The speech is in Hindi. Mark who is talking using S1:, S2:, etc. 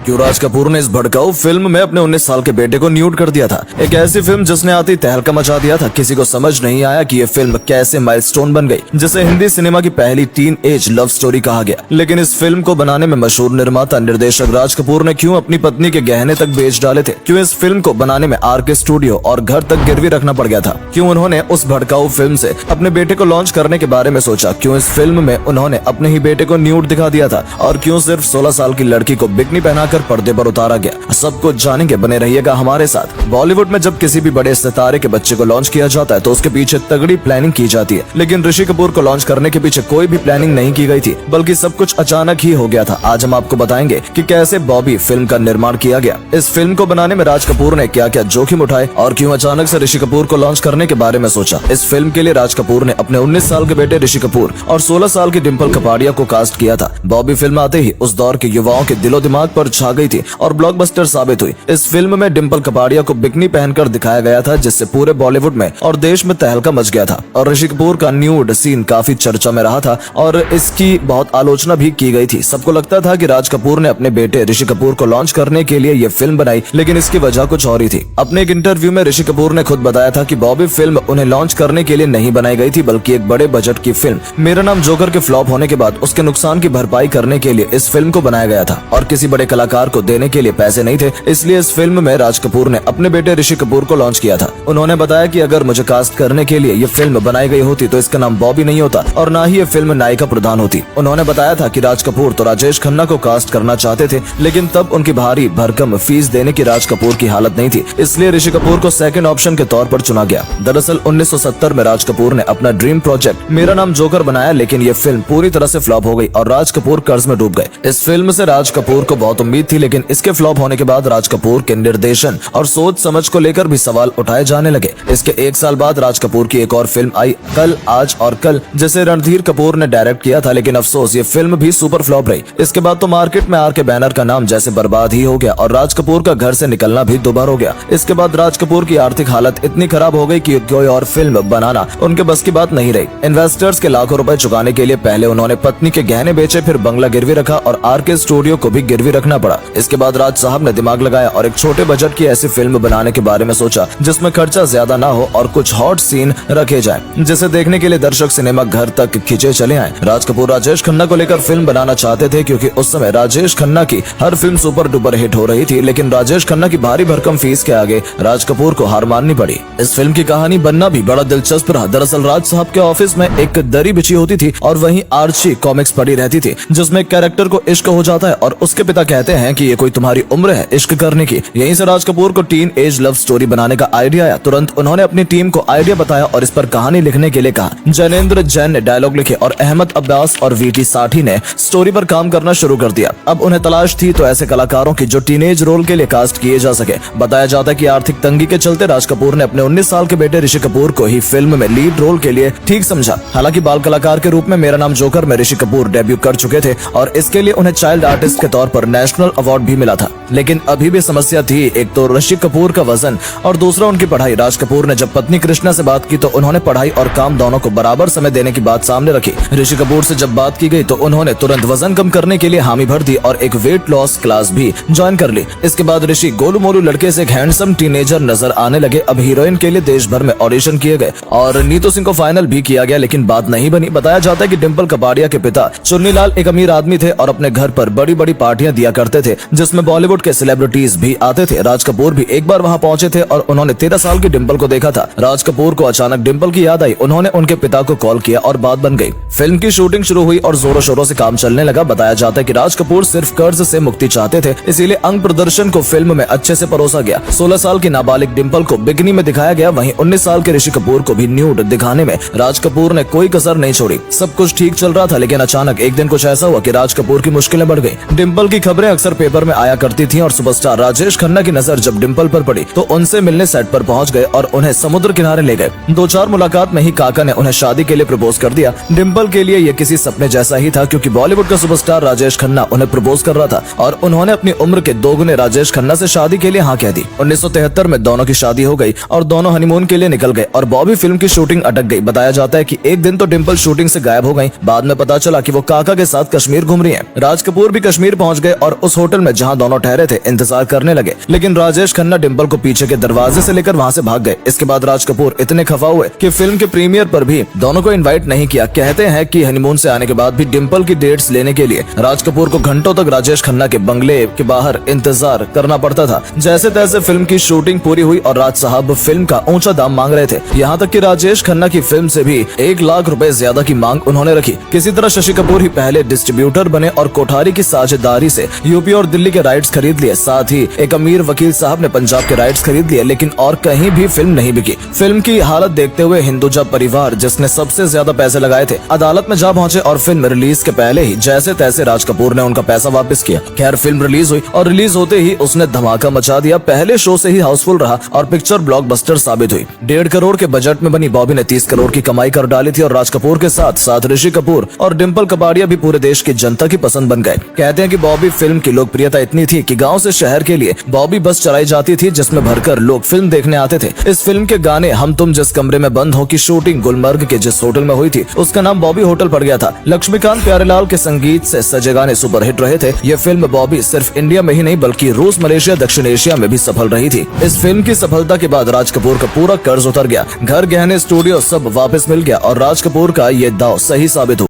S1: क्यों राज कपूर ने इस भड़काऊ फिल्म में अपने 19 साल के बेटे को न्यूड कर दिया था। एक ऐसी फिल्म जिसने आती तहलका मचा दिया था। किसी को समझ नहीं आया कि ये फिल्म कैसे माइलस्टोन बन गई, जिसे हिंदी सिनेमा की पहली टीन एज लव स्टोरी कहा गया। लेकिन इस फिल्म को बनाने में मशहूर निर्माता निर्देशक राज कपूर ने क्यों अपनी पत्नी के गहने तक बेच डाले थे? क्यों इस फिल्म को बनाने में आरके स्टूडियो और घर तक गिरवी रखना पड़ गया था? क्यों उन्होंने उस भड़काऊ फिल्म से अपने बेटे को लॉन्च करने के बारे में सोचा? क्यों इस फिल्म में उन्होंने अपने ही बेटे को न्यूड दिखा दिया था? और क्यों सिर्फ 16 साल की लड़की को बिकनी पहनाकर पर्दे पर उतारा गया? सब कुछ जानेंगे, बने रहिएगा हमारे साथ। बॉलीवुड में जब किसी भी बड़े सितारे के बच्चे को लॉन्च किया जाता है तो उसके पीछे तगड़ी प्लानिंग की जाती है, लेकिन ऋषि कपूर को लॉन्च करने के पीछे कोई भी प्लानिंग नहीं की गई थी, बल्कि सब कुछ अचानक ही हो गया था। आज हम आपको बताएंगे कि कैसे बॉबी फिल्म का निर्माण किया गया, इस फिल्म को बनाने में राज कपूर ने क्या क्या जोखिम उठाए और क्यों अचानक से ऋषि कपूर को लॉन्च करने के बारे में सोचा। इस फिल्म के लिए राज कपूर ने अपने 19 साल के बेटे ऋषि कपूर और 16 साल की डिम्पल कपाड़िया को कास्ट किया था। बॉबी फिल्म आते ही उस दौर के युवाओं के दिलो दिमाग पर छा गई थी और ब्लॉकबस्टर साबित हुई। इस फिल्म में डिम्पल कपाड़िया को बिकनी पहनकर दिखाया गया था, जिससे पूरे बॉलीवुड में और देश में तहलका मच गया था। और ऋषि कपूर का न्यूड सीन काफी चर्चा में रहा था और इसकी बहुत आलोचना भी की गई थी। सबको लगता था कि राज कपूर ने अपने बेटे ऋषि कपूर को लॉन्च करने के लिए ये फिल्म बनाई, लेकिन इसकी वजह कुछ और ही थी। अपने एक इंटरव्यू में ऋषि कपूर ने खुद बताया था कि बॉबी फिल्म उन्हें लॉन्च करने के लिए नहीं बनाई गई थी, बल्कि एक बड़े बजट की फिल्म मेरा नाम जोकर के फ्लॉप होने के बाद उसके नुकसान की भरपाई करने के लिए इस फिल्म को बनाया गया था। और किसी बड़े कलाकार को देने के लिए पैसे नहीं थे, इसलिए इस फिल्म में राज कपूर ने अपने बेटे ऋषि कपूर को लॉन्च किया था। उन्होंने बताया कि अगर मुझे कास्ट करने के लिए ये फिल्म बनाई गई होती तो इसका नाम बॉबी नहीं होता और ना ही ये फिल्म नायिका प्रधान होती। उन्होंने बताया था कि राज कपूर तो राजेश खन्ना को कास्ट करना चाहते थे, लेकिन तब उनकी भारी भरकम फीस देने की राज कपूर की हालत नहीं थी, इसलिए ऋषि कपूर को सेकंड ऑप्शन के तौर पर चुना गया। दरअसल 1970 में राज कपूर ने अपना ड्रीम प्रोजेक्ट मेरा नाम जोकर बनाया, लेकिन ये फिल्म पूरी तरह से फ्लॉप हो गई और राज कपूर कर्ज में डूब गए। इस फिल्म से राज कपूर को बहुत उम्मीद थी, लेकिन इसके फ्लॉप होने के बाद राज कपूर के निर्देशन और सोच समझ को लेकर भी सवाल उठाए जाने लगे। इसके एक साल बाद राज कपूर की एक और फिल्म आई, कल आज और कल, जिसे रणधीर कपूर ने डायरेक्ट किया था, लेकिन अफसोस ये फिल्म भी सुपर फ्लॉप रही। इसके बाद तो मार्केट में आरके बैनर का नाम जैसे बर्बाद ही हो गया और राज कपूर का घर से निकलना भी दुबार हो गया। इसके बाद राज कपूर की आर्थिक हालत इतनी खराब हो गई कि कोई और फिल्म बनाना उनके बस की बात नहीं रही। इन्वेस्टर्स के लाखों रुपए चुकाने के लिए पहले उन्होंने पत्नी के गहने बेचे, फिर बंगला गिरवी रखा और आरके स्टूडियो को भी गिरवी रखना पड़ा। इसके बाद राज साहब ने दिमाग लगाया और एक छोटे बजट की ऐसी फिल्म बनाने के बारे में सोचा जिसमें खर्चा ज्यादा ना हो और कुछ हॉट सीन रखे जाएं, जिसे देखने के लिए दर्शक सिनेमा घर तक खींचे चले आए। राज कपूर राजेश खन्ना को लेकर फिल्म बनाना चाहते थे, क्योंकि उस समय राजेश खन्ना की हर फिल्म सुपर डुपर हिट हो रही थी, लेकिन राजेश खन्ना की भारी भरकम फीस के आगे राज कपूर को हार माननी पड़ी। इस फिल्म की कहानी बनना भी बड़ा दिलचस्प रहा। दरअसल राज साहब के ऑफिस में एक दरी बिछी होती थी और वहीं आर्ची कॉमिक्स पड़ी रहती थी, जिसमें कैरेक्टर को इश्क हो जाता है और उसके पिता कहते हैं कि ये कोई तुम्हारी उम्र है इश्क करने की। यहीं से राज कपूर को टीन एज लव स्टोरी बनाने का आइडिया आया। तुरंत उन्होंने अपनी टीम को आइडिया बताया और इस पर कहानी लिखने के लिए कहा। जैनेंद्र जैन ने डायलॉग लिखे और अहमद अब्बास और वीटी साठी ने स्टोरी पर काम करना शुरू कर दिया। अब उन्हें तलाश थी तो ऐसे कलाकारों की जो टीनेज रोल के लिए कास्ट किए जा सके। बताया जाता है कि आर्थिक तंगी के चलते राज कपूर ने अपने 19 साल के बेटे ऋषि कपूर को ही फिल्म में लीड रोल के लिए ठीक समझा। हालांकि बाल कलाकार के रूप में मेरा नाम जोकर में ऋषि कपूर डेब्यू कर चुके थे और इसके लिए उन्हें चाइल्ड आर्टिस्ट के तौर पर नेशनल अवार्ड भी मिला था। लेकिन अभी भी समस्या थी, एक तो ऋषि कपूर का वजन और दूसरा उनकी पढ़ाई। राज कपूर ने जब पत्नी कृष्णा से बात की तो उन्होंने पढ़ाई और काम दोनों को बराबर समय देने की बात सामने रखी। ऋषि कपूर से जब बात की गई तो उन्होंने तुरंत वजन कम करने के लिए हामी भर दी और एक वेट लॉस क्लास भी ज्वाइन कर ली। इसके बाद ऋषि गोलू मोलू लड़के से एक हैंडसम टीनेजर नजर आने लगे। अब हीरोइन के लिए देश भर में ऑडिशन किए गए और नीतू सिंह को फाइनल भी किया गया, लेकिन बात नहीं बनी। बताया जाता है कि डिम्पल कपाड़िया के पिता चुन्नीलाल एक अमीर आदमी थे और अपने घर पर बड़ी बड़ी पार्टियां दिया करते थे, जिसमें बॉलीवुड के सेलिब्रिटीज भी आते थे। राज कपूर भी एक बार वहां पहुंचे थे और उन्होंने 13 साल की डिम्पल को देखा था। राज कपूर को अचानक डिम्पल की याद आई। उन्होंने उनके पिता को कॉल किया और बात बन गई। फिल्म की शूटिंग शुरू हुई और जोरों शोरों से काम चलने लगा। बताया जाता है कि राज कपूर सिर्फ कर्ज से मुक्ति चाहते थे, इसीलिए अंग प्रदर्शन को फिल्म में अच्छे से परोसा गया। 16 साल की नाबालिग डिम्पल को बिकनी में दिखाया गया। वहीं 19 साल के ऋषि कपूर को भी न्यूड दिखाने में राज कपूर ने कोई कसर नहीं छोड़ी। सब कुछ ठीक चल रहा था, लेकिन अचानक एक दिन कुछ ऐसा हुआ कि राज कपूर की मुश्किलें बढ़ गई। डिम्पल की खबरें अक्सर पेपर में आया करती थीं और सुपरस्टार राजेश खन्ना की नजर जब डिम्पल पर पड़ी तो उनसे मिलने सेट पर पहुंच गए और उन्हें समुद्र किनारे ले गए। 2-4 मुलाकात में ही काका ने उन्हें शादी के लिए प्रपोज कर दिया। डिम्पल के लिए ये किसी सपने जैसा ही था, क्योंकि बॉलीवुड का सुपरस्टार राजेश खन्ना उन्हें प्रपोज कर रहा था और उन्होंने अपनी उम्र के दोगुने राजेश खन्ना से शादी के लिए हाँ कह दी। 1973 में दोनों की शादी हो गई और दोनों हनीमून के लिए निकल गए और बॉबी फिल्म की शूटिंग अटक गई। बताया जाता है कि एक दिन तो डिम्पल शूटिंग से गायब हो गई। बाद में पता चला कि वो काका के साथ कश्मीर घूम रही हैं। राज कपूर भी कश्मीर पहुंच गए और उस होटल में जहां दोनों ठहरे थे इंतजार करने लगे, लेकिन राजेश खन्ना डिम्पल को पीछे के दरवाजे से लेकर वहां से भाग गए। इसके बाद राज कपूर इतने खफा हुए कि फिल्म के प्रीमियर पर भी दोनों को इनवाइट नहीं किया। कहते हैं कि हनीमून से आने के बाद भी डिम्पल की डेट्स लेने के लिए राज कपूर को घंटों तक राजेश खन्ना के बंगले के बाहर इंतजार करना पड़ता था। जैसे तैसे फिल्म की शूटिंग पूरी हुई और राज साहब फिल्म का ऊंचा दाम मांग रहे थे। यहाँ तक कि राजेश खन्ना की फिल्म से भी 1 लाख रुपए ज्यादा की मांग उन्होंने रखी। किसी तरह शशि कपूर ही पहले डिस्ट्रीब्यूटर बने और कोठारी की साझेदारी से यूपी और दिल्ली के राइट्स खरीद लिए। साथ ही एक अमीर वकील साहब ने पंजाब के राइट्स खरीद लिए, लेकिन और कहीं भी फिल्म नहीं बिकी। फिल्म की हालत देखते हुए हिंदुजा परिवार, जिसने सबसे ज्यादा पैसे लगाए थे, अदालत में जा पहुंचे और फिल्म रिलीज के पहले ही जैसे तैसे राज कपूर ने उनका पैसा वापस किया। खैर फिल्म रिलीज हुई और रिलीज होते ही उसने धमाका मचा दिया। पहले शो से ही हाउसफुल रहा और पिक्चर ब्लॉकबस्टर साबित हुई। 1.5 करोड़ के बजट में बनी बॉबी ने 30 करोड़ की कमाई कर डाली थी और राज कपूर के साथ साथ ऋषि कपूर और डिम्पल कपाड़िया भी पूरे देश की जनता की पसंद बन गए। कहते हैं कि बॉबी फिल्म की लोकप्रियता इतनी थी कि गांव से शहर के लिए बॉबी बस चलाई जाती थी, जिसमें भरकर लोग फिल्म देखने आते थे। इस फिल्म के गाने हम तुम जिस कमरे में बंद हो की शूटिंग गुलमर्ग के जिस होटल में हुई थी उसका नाम बॉबी होटल पड़ गया था। लक्ष्मीकांत प्यारेलाल के संगीत से सजे गाने सुपरहिट रहे थे। ये फिल्म बॉबी सिर्फ इंडिया में ही नहीं बल्कि रूस, मलेशिया, दक्षिण एशिया में भी सफल रही थी। इस फिल्म की सफलता के बाद राज कपूर का पूरा कर्ज उतर गया। घर, गहने, स्टूडियो सब वापस मिल गया और राज कपूर का ये दाव सही साबित हुआ।